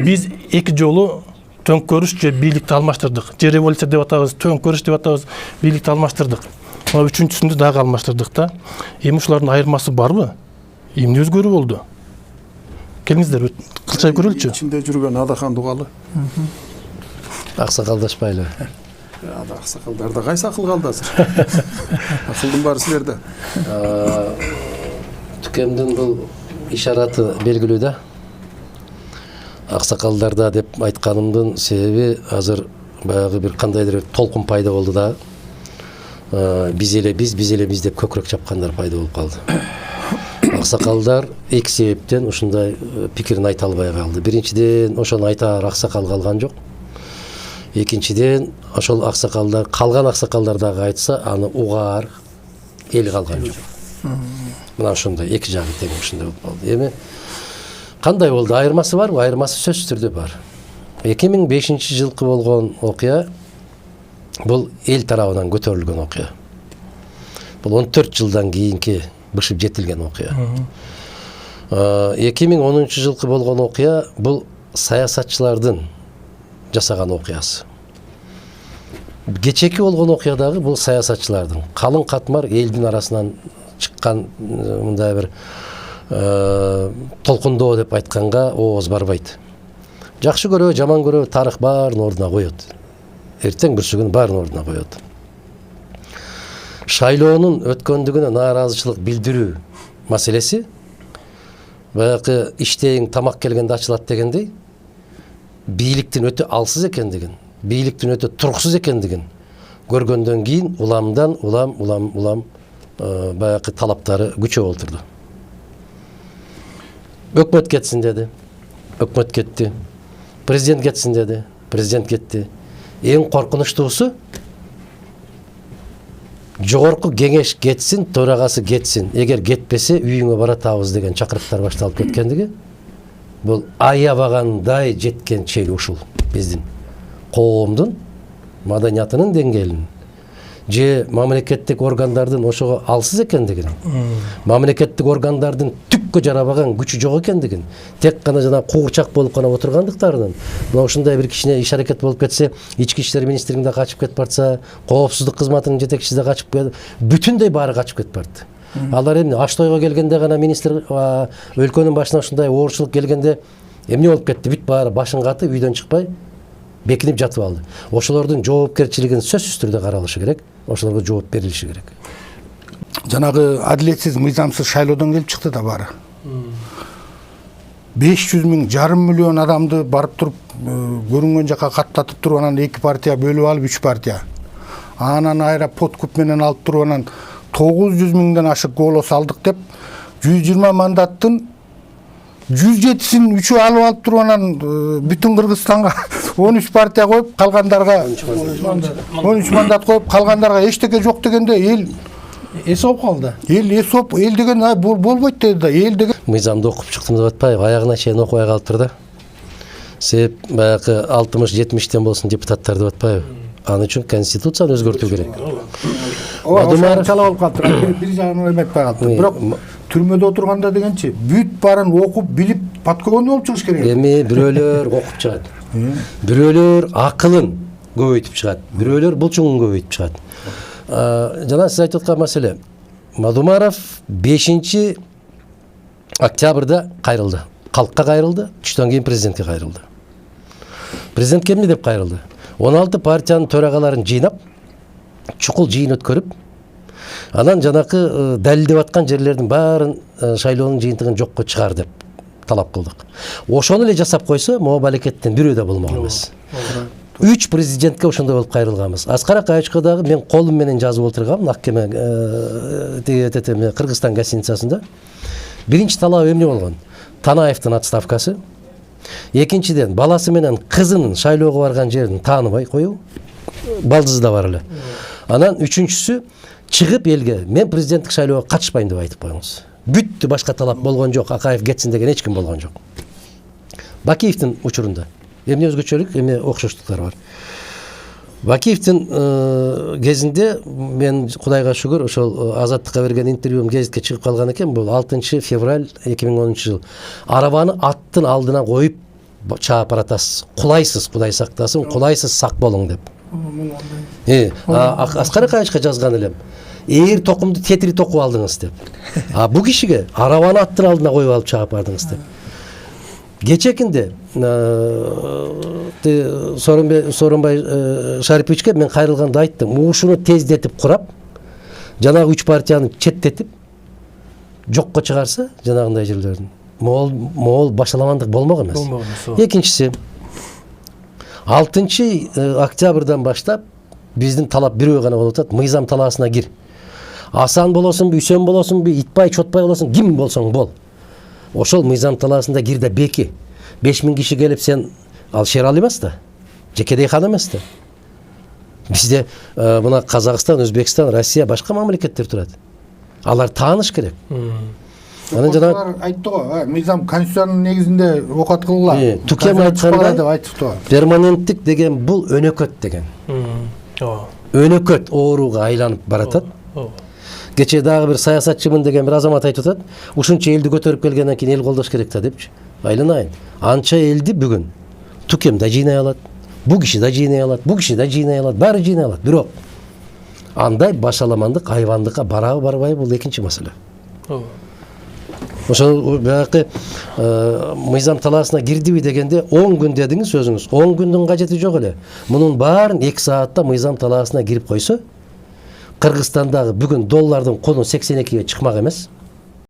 Биз эки жолу төңкөрүш же бийликти алмаштырдык. Же революция деп атабыз, төңкөрүш деп атабыз, бийликти алмаштырдык. Мына үчүнчүсүндө дагы алмаштырдык да. Эми ушулардын айырмасы барбы? Эмне өзгөрүү болду? Келиңиздер, кылчайып көрөлүчү. Ичинде жүргөн Адахан Дугалы. Аксакалдашпайлы. Аксакалдарда кайсы акыл калды азыр? Акылдын баары силерде. Түкемдин бул ишараты белгилүү да. Аксакалдарда деп айтканымдын себеби азыр баягы бир кандайдыр толкун пайда болду да. Биз эле биз деп көкүрөк чапкандар пайда болуп калды. Аксакалдар эки себептен ушундай пикирин айта албай калды. Биринчиден, ошону айтаар аксакал калган жок. Экинчиден, ошол аксакалдар, калган аксакалдар дагы айтса, аны угаар эл калган жок. Мына ошондой эки жагы тең ушундай болуп калды. Эми кандай болду? Айырмасы барбы? Айырмасы сөзсүз түрдө бар. 2005-жылкы болгон окуя бул эл тарабынан көтөрүлгөн окуя. Бул 14 жылдан кийинки бышып жетилген окуя. 2010-жылкы болгон окуя бул саясатчылардын жасаган окуясы. Кечеки болгон окуядагы бул саясатчылардын калың катмар элдин арасынан чыккан мындай бир толкундоо деп айтканга ооз барбайт. Жакшы көрөбү, жаман көрөбү, тарых баарын ордуна коет. Эртең бүрсүгүн баарын ордуна коет. Шайлоонун өткөндүгүнө нааразычылык билдирүү маселеси баягы иштейин тамак келгенде ачылат дегендей, бийликтин өтө алсыз экендигин, бийликтин өтө туруксуз экендигин көргөндөн кийин уламдан улам баягы талаптары күчөп отурду. Өкмөт кетсин деди. Өкмөт кетти. Президент кетсин деди. Президент кетти. Эң коркунучтуусу жогорку кеңеш кетсин, төрагасы кетсин. Эгер кетпесе үйүңө баратабыз деген чакырыктар башталып кеткендиги. Бул аябагандай жеткен чек ушул биздин коомдун маданиятынын деңгээлин же мамлекеттик органдардын ошого алсыз экендигин, мамлекеттик органдардын түккө жарабаган күчү жок экендигин, тек гана жана куурчак болуп гана отургандыктарынан, мына ушундай бир кичине иш аракет болуп кетсе, ички иштер министрлигинде качып кетип барса, коопсуздук кызматынын жетекчиси да качып кетип, бүтүндөй баары качып кетип барды. Алар эмне аш тойго келгенде гана министр өлкөнүн башына ушундай оорчулук келгенде эмне болуп кетти? Бүт баары башын катып, үйдөн чыкпай бекинип жатып алды. Ошолордун жоопкерчилигин сөзсүз түрдө каралышы керек. Ошолорго жооп берилиши керек. Жанагы адилетсиз, мыйзамсыз шайлоодон келип чыкты да баары. 500 миң, жарым миллион адамды барып туруп көрүнгөн жака каттатып туруп, анан эки партия бөлүп алып 3 партия. Анан айра подкуп менен алып туруп, анан 900 миңден ашык голос алдык деп 120 мандаттын 107-син 3-ü алып туруп, анан бүтүн Кыргызстанга 13 партия коюп, калгандарга 13 мандат коюп, калгандарга эчтеке жок дегенде эл Эсоп калды. Эл деген болбойт деди да, эл деген. Мыйзамды окуп чыктым деп атпайбы, аягына чейин окубай калыптыр да. Себеп баягы 60-70-тен болсун депутаттар деп атпайбы. Аны үчүн конституцияны өзгөртүү керек. Ошо чала болуп калыптыр. Бир жагын ойметпей калыптыр. Бирок түрмөдө отурганда дегенчи бүт баарын окуп, билип, подкогондуу болуп чыгыш керек. Эми бирөөлөр окуп чыгат. Бирөөлөр акылын көбөйтүп чыгат. Бирөөлөр булчуңун көбөйтүп чыгат. Жана сиз айтып аткан маселе. Мадумаров 5 октябрда кайрылды. Калкка кайрылды, түштөн кийин президентке кайрылды. Президент эмне деп кайрылды? 16 партиянын төрагаларын жыйнап, чукул жыйын өткөрүп, анан жанакы далилдеп аткан жерлердин баарын шайлоонун жыйынтыгын жокко чыгар деп талап кылдык. Ошону эле жасап койсо, могу балекеттен бирөө да болмогон эмес. 3 президентке ошондой болуп кайрылганбыз. Аскар Акаевичке дагы мен колум менен жазып отургам, Аккеме Кыргызстан гостиницасында. Биринчи талабы эмне болгон? Танаевдин отставкасы. Экинчиден, баласы менен кызынын шайлоого барган жерин тааныбай коюу. Балдызы да бар эле. Анан үчүнчүсү, чыгып элге мен президенттик шайлоого катышпайм деп айтып коюңуз. Бүттү, башка талап болгон жок. Акаев кетсин деген эч ким болгон жок. Бакиевдин учурунда эмне өзгөчөлүк, эмне окшоштуктар бар. Бакиевдин кезинде мен Кудайга шүгүр ошол Азаттыкка берген интервьюм гезитке чыгып калган экен. Бул 6 февраль 2010 жыл. Арабаны аттын алдына коюп чаап баратасыз. Кулайсыз, Кудай сактасын, кулайсыз сак болуң деп. Аскар Акаевичке жазган элем. Эгер токумду тетири токуп алдыңыз деп. Бу кишиге арабаны аттын алдына коюп алып чаап бардыңыз деп. Кечекинде Сооронбай Шариповичке мен кайрылганда айттым, ушуну тездетип курап, жанагы 3 партияны четтетип, жокко чыгарса, жанагындай жерлердин моол башаламандык болмок эмес. Экинчиси, 6 октябрдан баштап биздин талап бирөө гана болуп атат, мыйзам талаасына кир. Асан болосунбу, Үсен болосунбу, Итбай, Чотбай болосуң, ким болсоң бол. Ошол мыйзам талаасында кир да беки. 5000 киши келип сен ал шер ал эмес да. Жекедей хан эмес да. Бизде мына Казакстан, Өзбекстан, Россия башка мамлекеттер турат. Алар тааныш керек. Анан жана айтты го, мыйзам конституциянын негизинде окат кылгыла. Тукем айтканда перманенттик деген бул өнөкөт деген. Өнөкөт ооруга айланып баратат. Кече дагы бир саясатчымын деген бир азамат айтып атат. Ушунча элди көтөрүп келгенден кийин эл колдош керек да депчи. Айланайын. Анча элди бүгүн Тукем да жыйнай алат. Бу киши да жыйнай алат, бу киши да жыйнай алат, баары жыйнай алат. Бирок андай башаламандык, айвандыкка барабы барбайбы бул экинчи маселе. Ошол баягы мыйзам талаасына кирдиби дегенде 10 күн дедиңиз өзүңүз. 10 күндүн кажети жок эле. Мунун баарын 2 саатта мыйзам талаасына кирип койсо, Кыргызстандагы бүгүн доллардын кулу 82ге чыкмак эмес.